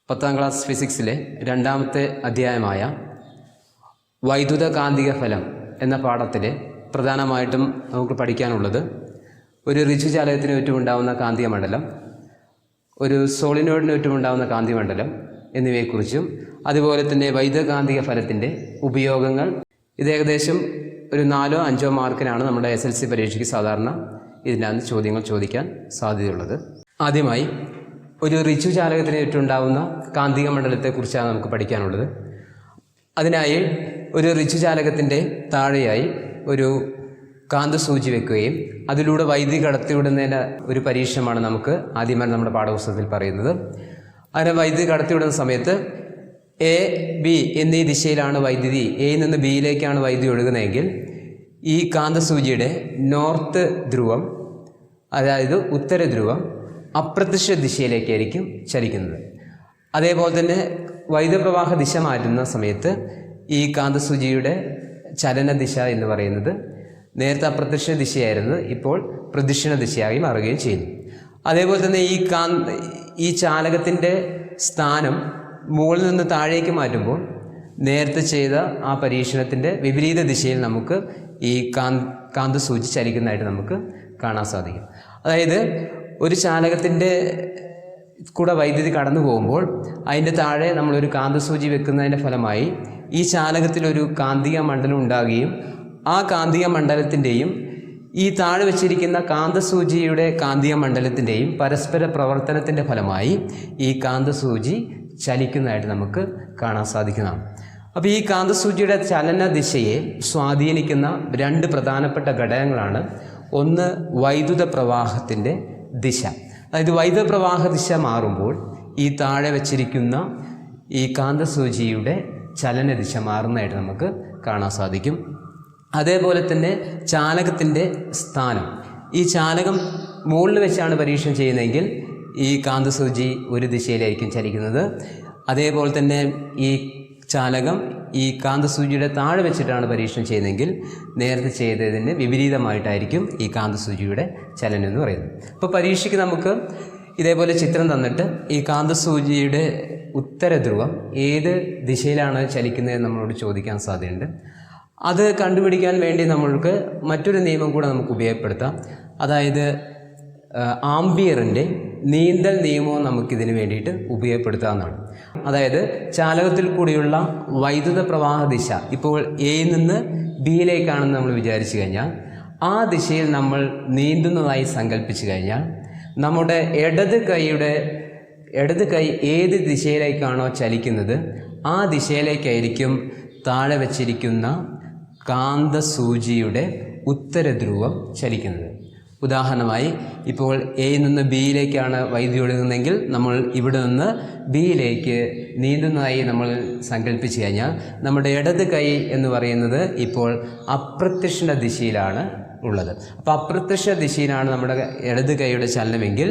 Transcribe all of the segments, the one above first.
10ാം class ഫിസിക്സിലെ രണ്ടാമത്തെ അധ്യായമായ വൈദ്യുത കാന്തിക ഫലം എന്ന പാഠത്തിൽ പ്രധാനമായിട്ടും നമുക്ക് പഠിക്കാനുള്ളത് ഒരു ഋജുചാലകത്തിന് ചുറ്റുമുണ്ടാകുന്ന കാന്തിക മണ്ഡലം, ഒരു സോളിനോയിഡിന് ചുറ്റുമുണ്ടാകുന്ന കാന്തിക മണ്ഡലം എന്നിവയെക്കുറിച്ചും അതുപോലെ തന്നെ വൈദ്യുത കാന്തിക ഫലത്തിൻ്റെ ഉപയോഗങ്ങൾ. ഇത് ഏകദേശം ഒരു 4-5 മാർക്കിനാണ് നമ്മുടെ SLC പരീക്ഷയ്ക്ക് സാധാരണ ഇതിനകത്ത് ചോദ്യങ്ങൾ ചോദിക്കാൻ സാധ്യതയുള്ളത്. ആദ്യമായി ഒരു ഋജുചാലകത്തിന് ചുറ്റുമുണ്ടാകുന്ന കാന്തിക മണ്ഡലത്തെക്കുറിച്ചാണ് നമുക്ക് പഠിക്കാനുള്ളത്. അതിനായി ഒരു ഋജുചാലകത്തിൻ്റെ താഴെയായി ഒരു കാന്തസൂചി വെക്കുകയും അതിലൂടെ വൈദ്യുതി കടത്തിവിടുന്നതിൻ്റെ ഒരു പരീക്ഷണമാണ് നമുക്ക് ആദ്യമായി നമ്മുടെ പാഠപുസ്തകത്തിൽ പറയുന്നത്. അങ്ങനെ വൈദ്യുതി കടത്തിവിടുന്ന സമയത്ത് A, B എന്നീ ദിശയിലാണ് വൈദ്യുതി, എയിൽ നിന്ന് ബിയിലേക്കാണ് വൈദ്യുതി ഒഴുകുന്നതെങ്കിൽ ഈ കാന്തസൂചിയുടെ നോർത്ത് ധ്രുവം, അതായത് ഉത്തര ധ്രുവം അപ്രത്യക്ഷ ദിശയിലേക്കായിരിക്കും ചലിക്കുന്നത്. അതേപോലെ തന്നെ വൈദ്യുത പ്രവാഹ ദിശ മാറ്റുന്ന സമയത്ത് ഈ കാന്തസൂചിയുടെ ചലന ദിശ എന്ന് പറയുന്നത് നേരത്തെ അപ്രത്യക്ഷ ദിശയായിരുന്നത് ഇപ്പോൾ പ്രദക്ഷിണ ദിശയായി മാറുകയും ചെയ്യുന്നു. അതേപോലെ തന്നെ ഈ ചാലകത്തിൻ്റെ സ്ഥാനം മുകളിൽ നിന്ന് താഴേക്ക് മാറ്റുമ്പോൾ നേരത്തെ ചെയ്ത ആ പരീക്ഷണത്തിൻ്റെ വിപരീത ദിശയിൽ നമുക്ക് ഈ കാന്തസൂചി ചലിക്കുന്നതായിട്ട് നമുക്ക് കാണാൻ സാധിക്കും. അതായത് ഒരു ചാലകത്തിൻ്റെ കൂടെ വൈദ്യുതി കടന്നു പോകുമ്പോൾ അതിൻ്റെ താഴെ നമ്മളൊരു കാന്തസൂചി വെക്കുന്നതിൻ്റെ ഫലമായി ഈ ചാലകത്തിലൊരു കാന്തിക മണ്ഡലം ഉണ്ടാകുകയും ആ കാന്തിക മണ്ഡലത്തിൻ്റെയും ഈ താഴെ വെച്ചിരിക്കുന്ന കാന്തസൂചിയുടെ കാന്തിക മണ്ഡലത്തിൻ്റെയും പരസ്പര പ്രവർത്തനത്തിൻ്റെ ഫലമായി ഈ കാന്തസൂചി ചലിക്കുന്നതായിട്ട് നമുക്ക് കാണാൻ സാധിക്കുന്നതാണ്. അപ്പോൾ ഈ കാന്തസൂചിയുടെ ചലന ദിശയെ സ്വാധീനിക്കുന്ന 2 പ്രധാനപ്പെട്ട ഘടകങ്ങളാണ്. ഒന്ന് വൈദ്യുത പ്രവാഹത്തിൻ്റെ ദിശ, അതായത് വൈദ്യുത പ്രവാഹ ദിശ മാറുമ്പോൾ ഈ താഴെ വച്ചിരിക്കുന്ന ഈ കാന്തസൂചിയുടെ ചലന ദിശ മാറുന്നതായിട്ട് നമുക്ക് കാണാൻ സാധിക്കും. അതേപോലെ തന്നെ ചാലകത്തിൻ്റെ സ്ഥാനം, ഈ ചാലകം മുകളിൽ വെച്ചാണ് പരീക്ഷണം ചെയ്യുന്നതെങ്കിൽ ഈ കാന്തസൂചി ഒരു ദിശയിലായിരിക്കും ചലിക്കുന്നത്. അതേപോലെ തന്നെ ഈ ചാലകം ഈ കാന്തസൂചിയുടെ താഴെ വെച്ചിട്ടാണ് പരീക്ഷണം ചെയ്യുന്നതെങ്കിൽ നേരത്തെ ചെയ്തതിന് വിപരീതമായിട്ടായിരിക്കും ഈ കാന്തസൂചിയുടെ ചലനം എന്ന് പറയുന്നത്. അപ്പോൾ പരീക്ഷയ്ക്ക് നമുക്ക് ഇതേപോലെ ചിത്രം തന്നിട്ട് ഈ കാന്തസൂചിയുടെ ഉത്തര ധ്രുവം ഏത് ദിശയിലാണ് ചലിക്കുന്നതെന്ന് നമ്മളോട് ചോദിക്കാൻ സാധ്യതയുണ്ട്. അത് കണ്ടുപിടിക്കാൻ വേണ്ടി നമ്മൾക്ക് മറ്റൊരു നിയമം കൂടെ നമുക്ക് ഉപയോഗപ്പെടുത്താം. അതായത് ആംബിയറിൻ്റെ നീന്തൽ നിയമവും നമുക്കിതിന് വേണ്ടിയിട്ട് ഉപയോഗപ്പെടുത്താവുന്നതാണ്. അതായത് ചാലകത്തിൽ കൂടിയുള്ള വൈദ്യുത പ്രവാഹ ദിശ ഇപ്പോൾ എയിൽ നിന്ന് ബിയിലേക്കാണെന്ന് നമ്മൾ വിചാരിച്ചു കഴിഞ്ഞാൽ ആ ദിശയിൽ നമ്മൾ നീന്തുന്നതായി സങ്കല്പിച്ചു കഴിഞ്ഞാൽ നമ്മുടെ ഇടത് കൈ ഏത് ദിശയിലേക്കാണോ ചലിക്കുന്നത് ആ ദിശയിലേക്കായിരിക്കും താഴെ വച്ചിരിക്കുന്ന കാന്തസൂചിയുടെ ഉത്തര ധ്രുവം ചലിക്കുന്നത്. ഉദാഹരണമായി ഇപ്പോൾ എയിൽ നിന്ന് ബിയിലേക്കാണ് വൈദ്യുതി ഒഴുകുന്നതെങ്കിൽ നമ്മൾ ഇവിടെ നിന്ന് ബിയിലേക്ക് നീന്തുന്നതായി നമ്മൾ സങ്കല്പിച്ചു കഴിഞ്ഞാൽ നമ്മുടെ ഇടത് കൈ എന്ന് പറയുന്നത് ഇപ്പോൾ അപ്രത്യക്ഷ ദിശയിലാണ് ഉള്ളത്. അപ്പോൾ അപ്രത്യക്ഷ ദിശയിലാണ് നമ്മുടെ ഇടത് കൈയുടെ ചലനമെങ്കിൽ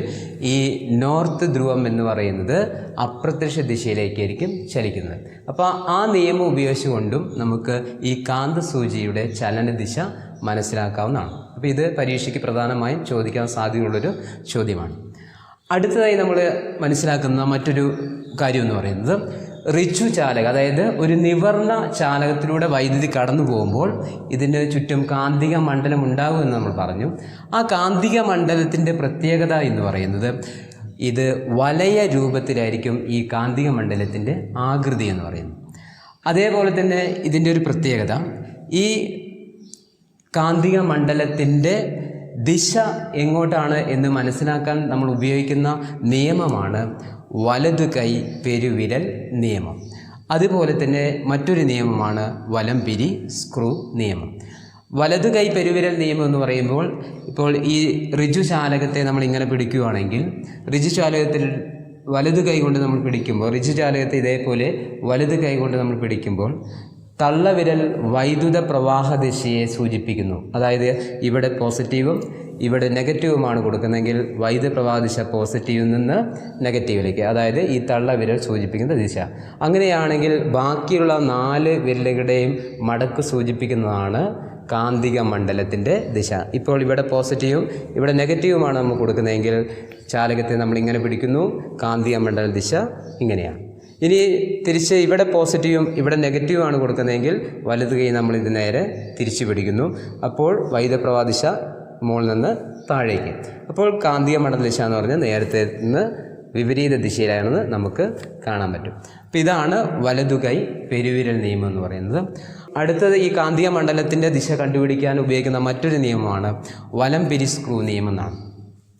ഈ നോർത്ത് ധ്രുവം എന്ന് പറയുന്നത് അപ്രത്യക്ഷ ദിശയിലേക്കായിരിക്കും ചലിക്കുന്നത്. അപ്പോൾ ആ നിയമം ഉപയോഗിച്ചുകൊണ്ടും നമുക്ക് ഈ കാന്തസൂചിയുടെ ചലന ദിശ മനസ്സിലാക്കാവുന്നതാണ്. അപ്പോൾ ഇത് പരീക്ഷയ്ക്ക് പ്രധാനമായും ചോദിക്കാൻ സാധ്യതയുള്ളൊരു ചോദ്യമാണ്. അടുത്തതായി നമ്മൾ മനസ്സിലാക്കുന്ന മറ്റൊരു കാര്യം എന്ന് പറയുന്നത് ഋജുചാലകം, അതായത് ഒരു നിവർണ ചാലകത്തിലൂടെ വൈദ്യുതി കടന്നു പോകുമ്പോൾ ഇതിന് ചുറ്റും കാന്തിക മണ്ഡലം ഉണ്ടാകുമെന്ന് നമ്മൾ പറഞ്ഞു. ആ കാന്തിക മണ്ഡലത്തിൻ്റെ പ്രത്യേകത എന്ന് പറയുന്നത് ഇത് വലയ രൂപത്തിലായിരിക്കും ഈ കാന്തിക മണ്ഡലത്തിൻ്റെ ആകൃതി എന്ന് പറയുന്നത്. അതേപോലെ തന്നെ ഇതിൻ്റെ ഒരു പ്രത്യേകത ഈ കാന്തിക മണ്ഡലത്തിൻ്റെ ദിശ എങ്ങോട്ടാണ് എന്ന് മനസ്സിലാക്കാൻ നമ്മൾ ഉപയോഗിക്കുന്ന നിയമമാണ് വലതു കൈ പെരുവിരൽ നിയമം. അതുപോലെ തന്നെ മറ്റൊരു നിയമമാണ് വലംപിരി സ്ക്രൂ നിയമം. വലതു കൈ പെരുവിരൽ നിയമം എന്ന് പറയുമ്പോൾ ഇപ്പോൾ ഈ ഋജുചാലകത്തെ നമ്മളിങ്ങനെ പിടിക്കുകയാണെങ്കിൽ ഋജുചാലകത്തിൽ വലതു കൈ കൊണ്ട് നമ്മൾ പിടിക്കുമ്പോൾ ഋജുചാലകത്തെ ഇതേപോലെ വലതു കൈ കൊണ്ട് നമ്മൾ പിടിക്കുമ്പോൾ തള്ളവിരൽ വൈദ്യുത പ്രവാഹ ദിശയെ സൂചിപ്പിക്കുന്നു. അതായത് ഇവിടെ പോസിറ്റീവും ഇവിടെ നെഗറ്റീവുമാണ് കൊടുക്കുന്നതെങ്കിൽ വൈദ്യുത പ്രവാഹ ദിശ പോസിറ്റീവിൽ നിന്ന് നെഗറ്റീവിലേക്ക്, അതായത് ഈ തള്ളവിരൽ സൂചിപ്പിക്കുന്ന ദിശ. അങ്ങനെയാണെങ്കിൽ ബാക്കിയുള്ള 4 വിരലുകളുടെയും മടക്ക് സൂചിപ്പിക്കുന്നതാണ് കാന്തിക മണ്ഡലത്തിൻ്റെ ദിശ. ഇപ്പോൾ ഇവിടെ പോസിറ്റീവും ഇവിടെ നെഗറ്റീവുമാണ് നമ്മൾ കൊടുക്കുന്നതെങ്കിൽ ചാലകത്തെ നമ്മളിങ്ങനെ പിടിക്കുന്നു, കാന്തിക മണ്ഡല ദിശ ഇങ്ങനെയാണ്. ഇനി തിരിച്ച് ഇവിടെ പോസിറ്റീവും ഇവിടെ നെഗറ്റീവുമാണ് കൊടുക്കുന്നതെങ്കിൽ വലത് കൈ നമ്മൾ ഇത് നേരെ തിരിച്ചു പിടിക്കുന്നു. അപ്പോൾ വൈദ്യുതപ്രവാഹ ദിശ മുകളിൽ നിന്ന് താഴേക്ക്. അപ്പോൾ കാന്തിക മണ്ഡല ദിശ എന്ന് പറഞ്ഞാൽ നേരത്തെ നിന്ന് വിപരീത ദിശയിലാണെന്ന് നമുക്ക് കാണാൻ പറ്റും. അപ്പോൾ ഇതാണ് വലതുകൈ പെരുവിരൽ നിയമം എന്ന് പറയുന്നത്. അടുത്തത് ഈ കാന്തിക മണ്ഡലത്തിൻ്റെ ദിശ കണ്ടുപിടിക്കാൻ ഉപയോഗിക്കുന്ന മറ്റൊരു നിയമമാണ് വലംപിരി സ്ക്രൂ നിയമം എന്നാണ്.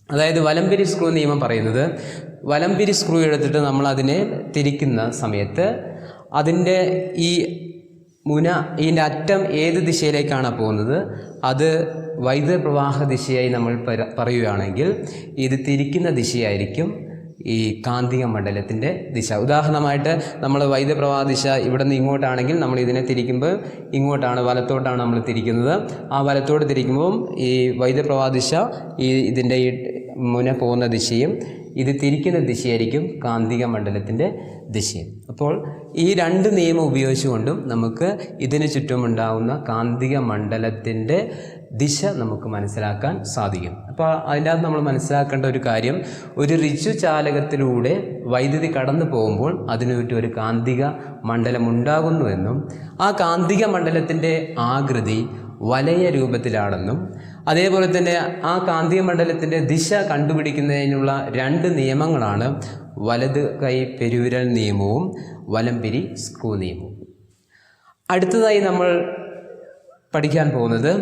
അതായത് വലംപിരി സ്ക്രൂ നിയമം പറയുന്നത്, വലംപിരി സ്ക്രൂ എടുത്തിട്ട് നമ്മൾ അതിനെ തിരിക്കുന്ന സമയത്ത് അതിൻ്റെ ഈ ഇതിൻ്റെ അറ്റം ഏത് ദിശയിലേക്കാണ് പോകുന്നത് അത് വൈദ്യുത പ്രവാഹ ദിശയായി നമ്മൾ പറയുകയാണെങ്കിൽ ഇത് തിരിക്കുന്ന ദിശയായിരിക്കും ഈ കാന്തിക മണ്ഡലത്തിൻ്റെ ദിശ. ഉദാഹരണമായിട്ട് നമ്മൾ വൈദ്യുത പ്രവാഹ ദിശ ഇവിടെ നിന്ന് ഇങ്ങോട്ടാണെങ്കിൽ നമ്മൾ ഇതിനെ തിരിക്കുമ്പോൾ ഇങ്ങോട്ടാണ്, വലത്തോട്ടാണ് നമ്മൾ തിരിക്കുന്നത്. ആ വലത്തോട്ട് തിരിക്കുമ്പോൾ ഈ വൈദ്യുത പ്രവാഹ ദിശ ഇതിൻ്റെ ഈ മുന പോകുന്ന ദിശയും ഇത് തിരിക്കുന്ന ദിശയായിരിക്കും കാന്തിക മണ്ഡലത്തിൻ്റെ ദിശയും. അപ്പോൾ ഈ രണ്ട് നിയമം ഉപയോഗിച്ചുകൊണ്ടും നമുക്ക് ഇതിന് ചുറ്റുമുണ്ടാകുന്ന കാന്തിക മണ്ഡലത്തിൻ്റെ ദിശ നമുക്ക് മനസ്സിലാക്കാൻ സാധിക്കും. അപ്പോൾ അതിൻ്റെ അകത്ത് നമ്മൾ മനസ്സിലാക്കേണ്ട ഒരു കാര്യം, ഒരു ഋജുചാലകത്തിലൂടെ വൈദ്യുതി കടന്നു പോകുമ്പോൾ അതിനു ചുറ്റും ഒരു കാന്തിക മണ്ഡലം ഉണ്ടാകുന്നുവെന്നും ആ കാന്തിക മണ്ഡലത്തിൻ്റെ ആകൃതി വലയ രൂപത്തിലാണെന്നും അതേപോലെ തന്നെ ആ കാന്തിക മണ്ഡലത്തിൻ്റെ ദിശ കണ്ടുപിടിക്കുന്നതിനുള്ള രണ്ട് നിയമങ്ങളാണ് വലത് കൈ പെരുവിരൽ നിയമവും വലംപിരി സ്ക്രൂ നിയമവും. അടുത്തതായി നമ്മൾ പഠിക്കാൻ പോകുന്നത്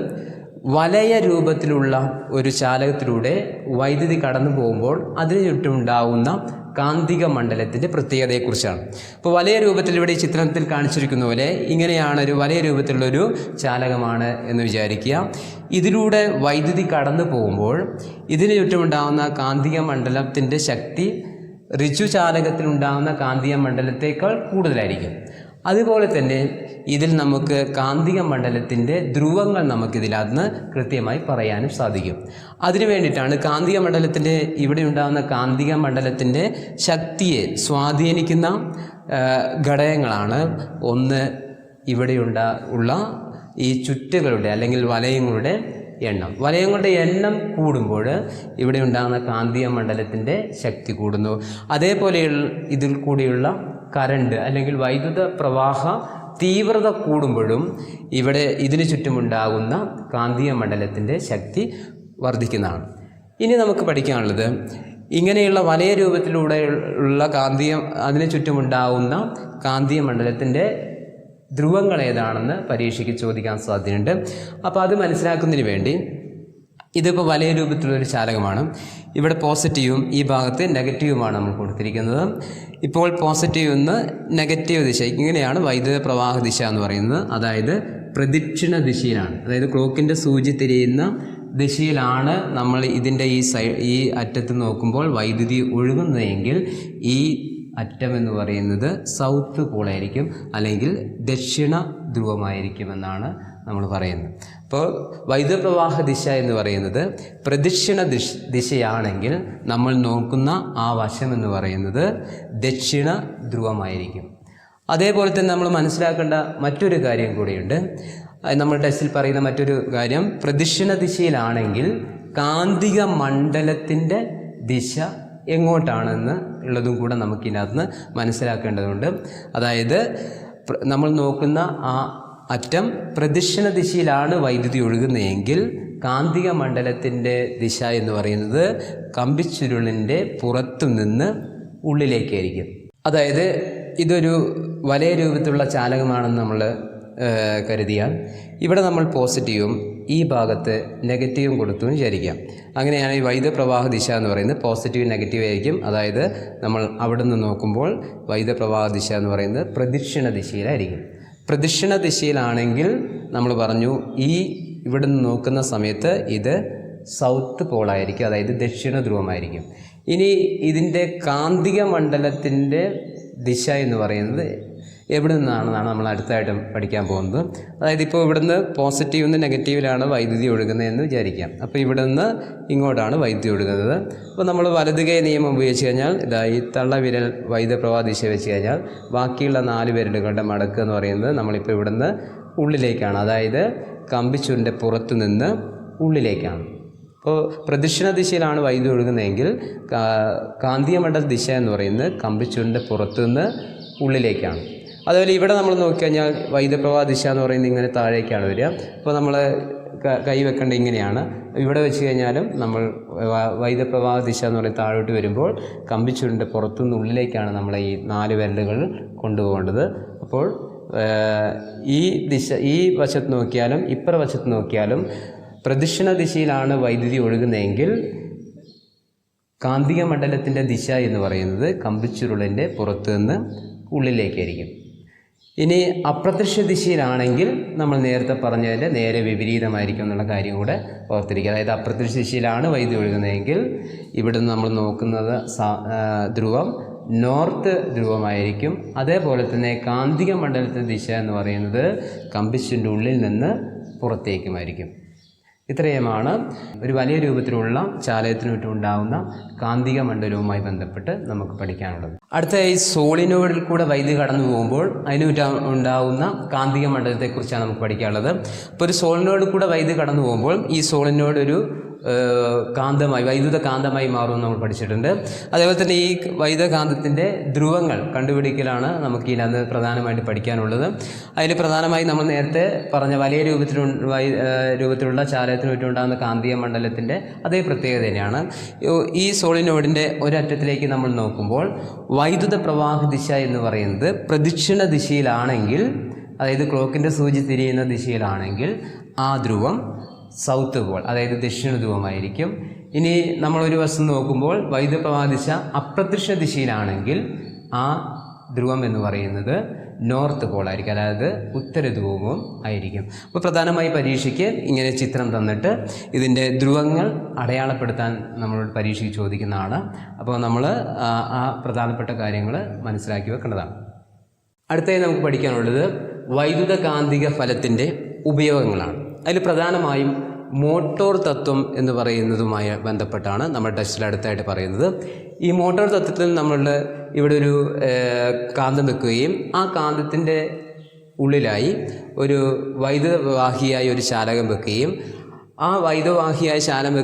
വലയ രൂപത്തിലുള്ള ഒരു ചാലകത്തിലൂടെ വൈദ്യുതി കടന്നു പോകുമ്പോൾ അതിന് ചുറ്റുമുണ്ടാകുന്ന കാന്തിക മണ്ഡലത്തിൻ്റെ പ്രത്യേകതയെക്കുറിച്ചാണ്. ഇപ്പോൾ വലയ രൂപത്തിൽ ഇവിടെ ഈ ചിത്രത്തിൽ കാണിച്ചിരിക്കുന്ന പോലെ ഇങ്ങനെയാണ് ഒരു വലയ രൂപത്തിലുള്ളൊരു ചാലകമാണ് എന്ന് വിചാരിക്കുക. ഇതിലൂടെ വൈദ്യുതി കടന്നു പോകുമ്പോൾ ഇതിന് ചുറ്റുമുണ്ടാകുന്ന കാന്തിക മണ്ഡലത്തിൻ്റെ ശക്തി ഋജുചാലകത്തിലുണ്ടാകുന്ന കാന്തിക മണ്ഡലത്തേക്കാൾ കൂടുതലായിരിക്കും. അതുപോലെ തന്നെ ഇതിൽ നമുക്ക് കാന്തിക മണ്ഡലത്തിൻ്റെ ധ്രുവങ്ങൾ നമുക്കിതിനകത്ത് കൃത്യമായി പറയാനും സാധിക്കും. അതിനു വേണ്ടിയിട്ടാണ് കാന്തിക മണ്ഡലത്തിൻ്റെ ഇവിടെ ഉണ്ടാകുന്ന കാന്തിക മണ്ഡലത്തിൻ്റെ ശക്തിയെ സ്വാധീനിക്കുന്ന ഘടകങ്ങളാണ് ഒന്ന് ഉള്ള ഈ ചുറ്റുകളുടെ അല്ലെങ്കിൽ വലയങ്ങളുടെ എണ്ണം. വലയങ്ങളുടെ എണ്ണം കൂടുമ്പോൾ ഇവിടെ ഉണ്ടാകുന്ന കാന്തിക മണ്ഡലത്തിൻ്റെ ശക്തി കൂടുന്നു. അതേപോലെ ഇതിൽ കൂടിയുള്ള കറണ്ട് അല്ലെങ്കിൽ വൈദ്യുത പ്രവാഹ തീവ്രത കൂടുമ്പോഴും ഇവിടെ ഇതിനു ചുറ്റുമുണ്ടാകുന്ന കാന്തിക മണ്ഡലത്തിൻ്റെ ശക്തി വർദ്ധിക്കുന്നതാണ്. ഇനി നമുക്ക് പഠിക്കാനുള്ളത് ഇങ്ങനെയുള്ള വലയ രൂപത്തിലൂടെ ഉള്ള അതിനു ചുറ്റുമുണ്ടാകുന്ന കാന്തിക മണ്ഡലത്തിൻ്റെ ധ്രുവങ്ങൾ ഏതാണെന്ന് പരീക്ഷയ്ക്ക് ചോദിക്കാൻ സാധ്യതയുണ്ട്. അപ്പോൾ അത് മനസ്സിലാക്കുന്നതിന് വേണ്ടി ഇതിപ്പോൾ വലയ രൂപത്തിലുള്ളൊരു ചാലകമാണ്. ഇവിടെ പോസിറ്റീവും ഈ ഭാഗത്ത് നെഗറ്റീവുമാണ് നമ്മൾ കൊടുത്തിരിക്കുന്നത്. ഇപ്പോൾ പോസിറ്റീവ് നിന്ന് നെഗറ്റീവ് ദിശ ഇങ്ങനെയാണ് വൈദ്യുത പ്രവാഹ ദിശ എന്ന് പറയുന്നത്. അതായത് പ്രദക്ഷിണ ദിശയിലാണ്, അതായത് ക്ലോക്കിൻ്റെ സൂചി തിരിയുന്ന ദിശയിലാണ് നമ്മൾ ഇതിൻ്റെ ഈ അറ്റത്ത് നോക്കുമ്പോൾ വൈദ്യുതി ഒഴുകുന്നതെങ്കിൽ ഈ അറ്റം എന്ന് പറയുന്നത് സൗത്ത് പോളായിരിക്കും അല്ലെങ്കിൽ ദക്ഷിണ ധ്രുവമായിരിക്കുമെന്നാണ് നമ്മൾ പറയുന്നത്. അപ്പോൾ വൈദ്യുത പ്രവാഹ ദിശ എന്ന് പറയുന്നത് പ്രദക്ഷിണ ദിശയാണെങ്കിൽ നമ്മൾ നോക്കുന്ന ആ വശം എന്ന് പറയുന്നത് ദക്ഷിണ ധ്രുവമായിരിക്കും. അതേപോലെ തന്നെ നമ്മൾ മനസ്സിലാക്കേണ്ട മറ്റൊരു കാര്യം കൂടിയുണ്ട്. നമ്മൾ ടെസ്റ്റിൽ പറയുന്ന മറ്റൊരു കാര്യം, പ്രദക്ഷിണ ദിശയിലാണെങ്കിൽ കാന്തിക മണ്ഡലത്തിൻ്റെ ദിശ എങ്ങോട്ടാണെന്ന് ഉള്ളതും കൂടെ നമുക്കിതിനകത്ത് മനസ്സിലാക്കേണ്ടതുണ്ട്. അതായത് നമ്മൾ നോക്കുന്ന ആ അറ്റം പ്രദക്ഷിണ ദിശയിലാണ് വൈദ്യുതി ഒഴുകുന്നതെങ്കിൽ കാന്തിക മണ്ഡലത്തിൻ്റെ ദിശ എന്ന് പറയുന്നത് കമ്പിച്ചുരുളിൻ്റെ പുറത്തു നിന്ന് ഉള്ളിലേക്കായിരിക്കും. അതായത് ഇതൊരു വലയ രൂപത്തിലുള്ള ചാലകമാണെന്ന് നമ്മൾ കരുതിയാൽ ഇവിടെ നമ്മൾ പോസിറ്റീവും ഈ ഭാഗത്ത് നെഗറ്റീവും കൊടുത്തു വിചാരിക്കാം. അങ്ങനെയാണ് ഈ വൈദ്യുത പ്രവാഹ ദിശ എന്ന് പറയുന്നത് പോസിറ്റീവ് നെഗറ്റീവ് ആയിരിക്കും. അതായത് നമ്മൾ അവിടെ നിന്ന് നോക്കുമ്പോൾ വൈദ്യുത പ്രവാഹ ദിശ എന്ന് പറയുന്നത് പ്രദക്ഷിണ ദിശയിലായിരിക്കും. പ്രദക്ഷിണ ദിശയിലാണെങ്കിൽ നമ്മൾ പറഞ്ഞു ഇവിടെ നിന്ന് നോക്കുന്ന സമയത്ത് ഇത് സൗത്ത് പോളായിരിക്കും, അതായത് ദക്ഷിണ ധ്രുവമായിരിക്കും. ഇനി ഇതിൻ്റെ കാന്തിക മണ്ഡലത്തിൻ്റെ ദിശ എന്ന് പറയുന്നത് എവിടെ നിന്നാണെന്നാണ് നമ്മൾ അടുത്തായിട്ടും പഠിക്കാൻ പോകുന്നത്. അതായത് ഇപ്പോൾ ഇവിടുന്ന് പോസിറ്റീവ് നിന്ന് നെഗറ്റീവിലാണ് വൈദ്യുതി ഒഴുകുന്നതെന്ന് വിചാരിക്കാം. അപ്പോൾ ഇവിടെ നിന്ന് ഇങ്ങോട്ടാണ് വൈദ്യുതി ഒഴുകുന്നത്. അപ്പോൾ നമ്മൾ വലത് കൈ നിയമം ഉപയോഗിച്ച് കഴിഞ്ഞാൽ ഈ തള്ളവിരൽ വൈദ്യുത പ്രവാഹ ദിശ വെച്ച് കഴിഞ്ഞാൽ ബാക്കിയുള്ള 4 വിരലുകളുടെ മടക്ക് എന്ന് പറയുന്നത് നമ്മളിപ്പോൾ ഇവിടുന്ന് ഉള്ളിലേക്കാണ്, അതായത് കമ്പിച്ചുരുളിൻ്റെ പുറത്തു നിന്ന് ഉള്ളിലേക്കാണ്. അപ്പോൾ പ്രദക്ഷിണ ദിശയിലാണ് വൈദ്യുതി ഒഴുകുന്നതെങ്കിൽ കാന്തിക മണ്ഡല ദിശ എന്ന് പറയുന്നത് കമ്പിച്ചുരുളിൻ്റെ പുറത്തുനിന്ന് ഉള്ളിലേക്കാണ്. അതുപോലെ ഇവിടെ നമ്മൾ നോക്കിക്കഴിഞ്ഞാൽ വൈദ്യുതപ്രവാഹ ദിശ എന്ന് പറയുന്നത് ഇങ്ങനെ താഴേക്കാണ് വരിക. അപ്പോൾ നമ്മൾ കൈ വെക്കേണ്ടത് ഇങ്ങനെയാണ്. ഇവിടെ വെച്ച് കഴിഞ്ഞാലും നമ്മൾ വൈദ്യുതപ്രവാഹ ദിശ എന്ന് പറയുന്നത് താഴോട്ട് വരുമ്പോൾ കമ്പിച്ചുരുളിൻ്റെ പുറത്തുനിന്ന് ഉള്ളിലേക്കാണ് നമ്മൾ ഈ 4 വിരലുകൾ കൊണ്ടുപോകേണ്ടത്. അപ്പോൾ ഈ വശത്ത് നോക്കിയാലും ഇപ്പുറ വശത്ത് നോക്കിയാലും പ്രദക്ഷിണ ദിശയിലാണ് വൈദ്യുതി ഒഴുകുന്നതെങ്കിൽ കാന്തിക മണ്ഡലത്തിൻ്റെ ദിശ എന്ന് പറയുന്നത് കമ്പിച്ചുരുളിൻ്റെ പുറത്തു നിന്ന് ഉള്ളിലേക്കായിരിക്കും. ഇനി അപ്രത്യക്ഷ ദിശയിലാണെങ്കിൽ നമ്മൾ നേരത്തെ പറഞ്ഞതിൻ്റെ നേരെ വിപരീതമായിരിക്കും എന്നുള്ള കാര്യം കൂടെ ഓർത്തിരിക്കുക. അതായത് അപ്രത്യക്ഷ ദിശയിലാണ് വൈദ്യുതി ഒഴുകുന്നതെങ്കിൽ ഇവിടുന്ന് നമ്മൾ നോക്കുന്നത് ധ്രുവം നോർത്ത് ധ്രുവമായിരിക്കും. അതേപോലെ തന്നെ കാന്തിക മണ്ഡലത്തിൻ്റെ ദിശ എന്ന് പറയുന്നത് കമ്പിച്ചുരുളിൻ്റെ ഉള്ളിൽ നിന്ന് പുറത്തേക്കുമായിരിക്കും. ഇത്രയുമാണ് ഒരു വലിയ രൂപത്തിലുള്ള ചാലകത്തിന് ചുറ്റും ഉണ്ടാകുന്ന കാന്തിക മണ്ഡലവുമായി ബന്ധപ്പെട്ട് നമുക്ക് പഠിക്കാനുള്ളത്. അടുത്തതായി സോളിനോയിഡിൽ കൂടെ വൈദ്യുതി കടന്നു പോകുമ്പോൾ അതിന് ഉണ്ടാകുന്ന കാന്തിക മണ്ഡലത്തെക്കുറിച്ചാണ് നമുക്ക് പഠിക്കാനുള്ളത്. അപ്പോൾ ഒരു സോളിനോയിഡിൽ കൂടെ വൈദ്യുതി കടന്നു പോകുമ്പോൾ ഈ സോളിനോയിഡ് ഒരു കാന്തമായി വൈദ്യുത കാന്തമായി മാറുമെന്ന് നമ്മൾ പഠിച്ചിട്ടുണ്ട്. അതേപോലെ തന്നെ ഈ വൈദ്യുത കാന്തത്തിൻ്റെ ധ്രുവങ്ങൾ കണ്ടുപിടിക്കലാണ് നമുക്ക് ഇതിനകത്ത് പ്രധാനമായിട്ട് പഠിക്കാനുള്ളത്. അതിൽ പ്രധാനമായി നമ്മൾ നേരത്തെ പറഞ്ഞ വലിയ രൂപത്തിലുള്ള ചാലകത്തിന് ചുറ്റുമുണ്ടാകുന്ന കാന്തിക മണ്ഡലത്തിൻ്റെ അതേ പ്രത്യേകത തന്നെയാണ്. ഈ സോളിനോയിഡിൻ്റെ ഒരറ്റത്തിലേക്ക് നമ്മൾ നോക്കുമ്പോൾ വൈദ്യുത പ്രവാഹ ദിശ എന്ന് പറയുന്നത് പ്രദക്ഷിണ ദിശയിലാണെങ്കിൽ, അതായത് ക്ലോക്കിൻ്റെ സൂചി തിരിയുന്ന ദിശയിലാണെങ്കിൽ ആ ധ്രുവം സൗത്ത് പോൾ, അതായത് ദക്ഷിണ ധ്രുവമായിരിക്കും. ഇനി നമ്മളൊരു വശം നോക്കുമ്പോൾ വൈദ്യുത പ്രവാഹ ദിശ അപ്രത്യക്ഷ ദിശയിലാണെങ്കിൽ ആ ധ്രുവം എന്ന് പറയുന്നത് നോർത്ത് പോളായിരിക്കും, അതായത് ഉത്തര ധ്രുവവും ആയിരിക്കും. അപ്പോൾ പ്രധാനമായി പരീക്ഷയ്ക്ക് ഇങ്ങനെ ചിത്രം തന്നിട്ട് ഇതിൻ്റെ ധ്രുവങ്ങൾ അടയാളപ്പെടുത്താൻ നമ്മളോട് പരീക്ഷയ്ക്ക് ചോദിക്കുന്നതാണ്. അപ്പോൾ നമ്മൾ ആ പ്രധാനപ്പെട്ട കാര്യങ്ങൾ മനസ്സിലാക്കി വെക്കേണ്ടതാണ്. അടുത്തതായി നമുക്ക് പഠിക്കാനുള്ളത് വൈദ്യുത കാന്തിക ഫലത്തിൻ്റെ ഉപയോഗങ്ങളാണ്. അതിൽ പ്രധാനമായും മോട്ടോർ തത്വം എന്ന് പറയുന്നതുമായി ബന്ധപ്പെട്ടാണ് നമ്മൾ ടെസ്റ്റിൽ അടുത്തായിട്ട് പറയുന്നത്. ഈ മോട്ടോർ തത്വത്തിൽ നമ്മൾ ഇവിടെ ഒരു കാന്തം വെക്കുകയും ആ കാന്തത്തിൻ്റെ ഉള്ളിലായി ഒരു വൈദ്യുതവാഹിയായി ഒരു ചാലകം വെക്കുകയും ആ വൈദ്യുതവാഹിയായ ചാലകം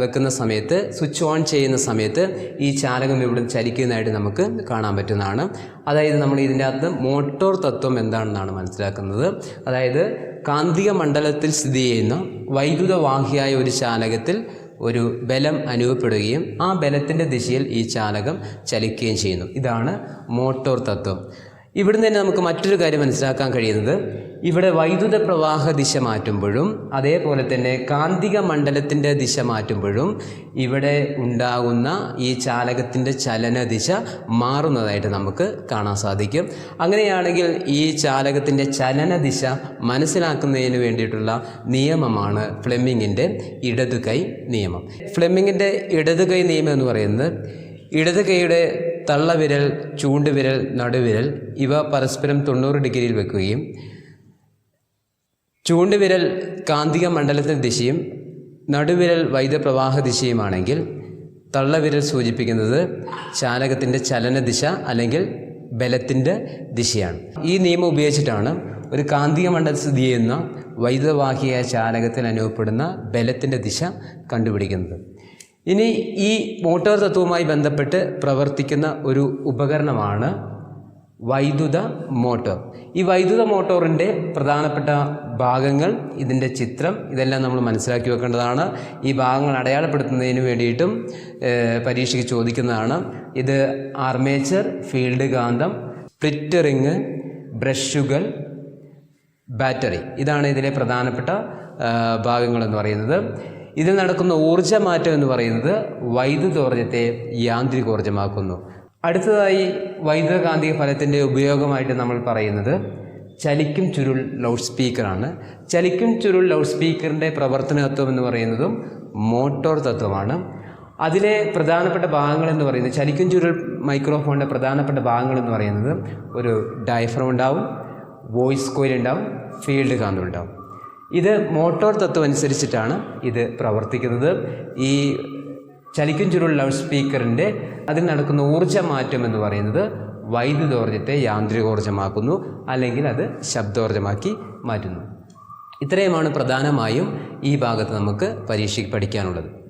വെക്കുന്ന സമയത്ത് സ്വിച്ച് ഓൺ ചെയ്യുന്ന സമയത്ത് ഈ ചാലകം ഇവിടെ ചലിക്കുന്നതായിട്ട് നമുക്ക് കാണാൻ പറ്റുന്നതാണ്. അതായത് നമ്മൾ ഇതിൻ്റെ അകത്ത് മോട്ടോർ തത്വം എന്താണെന്നാണ് മനസ്സിലാക്കുന്നത്. അതായത് കാന്തിക മണ്ഡലത്തിൽ സ്ഥിതി ചെയ്യുന്ന വൈദ്യുതവാഹിയായ ഒരു ചാലകത്തിൽ ഒരു ബലം അനുഭവപ്പെടുകയും ആ ബലത്തിൻ്റെ ദിശയിൽ ഈ ചാലകം ചലിക്കുകയും ചെയ്യുന്നു. ഇതാണ് മോട്ടോർ തത്വം. ഇവിടുന്ന് തന്നെ നമുക്ക് മറ്റൊരു കാര്യം മനസ്സിലാക്കാൻ കഴിയുന്നത്, ഇവിടെ വൈദ്യുത പ്രവാഹ ദിശ മാറ്റുമ്പോഴും അതേപോലെ തന്നെ കാന്തിക മണ്ഡലത്തിൻ്റെ ദിശ മാറ്റുമ്പോഴും ഇവിടെ ഉണ്ടാകുന്ന ഈ ചാലകത്തിൻ്റെ ചലന ദിശ മാറുന്നതായിട്ട് നമുക്ക് കാണാൻ സാധിക്കും. അങ്ങനെയാണെങ്കിൽ ഈ ചാലകത്തിൻ്റെ ചലന ദിശ മനസ്സിലാക്കുന്നതിന് വേണ്ടിയിട്ടുള്ള നിയമമാണ് ഫ്ലെമിങ്ങിൻ്റെ ഇടതുകൈ നിയമം. ഫ്ലെമിങ്ങിൻ്റെ ഇടതുകൈ നിയമം എന്ന് പറയുന്നത് ഇടത് കൈയുടെ തള്ളവിരൽ, ചൂണ്ടുവിരൽ, നടുവിരൽ ഇവ പരസ്പരം 90 ഡിഗ്രിയിൽ വെക്കുകയും ചൂണ്ടുവിരൽ കാന്തിക മണ്ഡലത്തിൻ്റെ ദിശയും നടുവിരൽ വൈദ്യുതപ്രവാഹ ദിശയുമാണെങ്കിൽ തള്ളവിരൽ സൂചിപ്പിക്കുന്നത് ചാലകത്തിൻ്റെ ചലന ദിശ അല്ലെങ്കിൽ ബലത്തിൻ്റെ ദിശയാണ്. ഈ നിയമം ഉപയോഗിച്ചിട്ടാണ് ഒരു കാന്തിക മണ്ഡലത്തിൽ സ്ഥിതി ചെയ്യുന്ന വൈദ്യുതവാഹിയായ ചാലകത്തിൽ അനുഭവപ്പെടുന്ന ബലത്തിൻ്റെ ദിശ കണ്ടുപിടിക്കുന്നത്. ഇനി ഈ മോട്ടോർ തത്വവുമായി ബന്ധപ്പെട്ട് പ്രവർത്തിക്കുന്ന ഒരു ഉപകരണമാണ് വൈദ്യുത മോട്ടോർ. ഈ വൈദ്യുത മോട്ടോറിൻ്റെ പ്രധാനപ്പെട്ട ഭാഗങ്ങൾ, ഇതിൻ്റെ ചിത്രം, ഇതെല്ലാം നമ്മൾ മനസ്സിലാക്കി വെക്കേണ്ടതാണ്. ഈ ഭാഗങ്ങൾ അടയാളപ്പെടുത്തുന്നതിന് വേണ്ടിയിട്ടും പരീക്ഷയ്ക്ക് ചോദിക്കുന്നതാണ്. ഇത് ആർമേച്ചർ, ഫീൽഡ് കാന്തം, സ്പ്ലിറ്റ് റിങ്, ബ്രഷുകൾ, ബാറ്ററി, ഇതാണ് ഇതിലെ പ്രധാനപ്പെട്ട ഭാഗങ്ങളെന്ന് പറയുന്നത്. ഇതിൽ നടക്കുന്ന ഊർജ്ജമാറ്റം എന്ന് പറയുന്നത് വൈദ്യുതോർജ്ജത്തെ യാന്ത്രികോർജ്ജമാക്കുന്നു. അടുത്തതായി വൈദ്യുത കാന്തിക ഫലത്തിൻ്റെ ഉപയോഗമായിട്ട് നമ്മൾ പറയുന്നത് ചലിക്കും ചുരുൾ ലൗഡ് സ്പീക്കറാണ്. ചലിക്കും ചുരുൾ ലൗഡ് സ്പീക്കറിൻ്റെ പ്രവർത്തന തത്വം എന്ന് പറയുന്നതും മോട്ടോർ തത്വമാണ്. അതിലെ പ്രധാനപ്പെട്ട ഭാഗങ്ങളെന്ന് പറയുന്നത്, ചലിക്കും ചുരുൾ മൈക്രോഫോണിൻ്റെ പ്രധാനപ്പെട്ട ഭാഗങ്ങളെന്ന് പറയുന്നത് ഒരു ഡയഫ്രം ഉണ്ടാവും, വോയിസ് കോയിൽ ഉണ്ടാവും, ഫീൽഡ് കാന്തം ഉണ്ടാവും. ഇത് മോട്ടോർ തത്വം അനുസരിച്ചിട്ടാണ് ഇത് പ്രവർത്തിക്കുന്നത്. ഈ ചലിക്കും ചുരുൾ ലൗഡ് സ്പീക്കറിൻ്റെ അതിൽ നടക്കുന്ന ഊർജ്ജമാറ്റം എന്ന് പറയുന്നത് വൈദ്യുതോർജ്ജത്തെ യാന്ത്രികോർജ്ജമാക്കുന്നു, അല്ലെങ്കിൽ അത് ശബ്ദോർജ്ജമാക്കി മാറ്റുന്നു. ഇത്രയുമാണ് പ്രധാനമായും ഈ ഭാഗത്ത് നമുക്ക് പരീക്ഷയ്ക്ക് പഠിക്കാനുള്ളത്.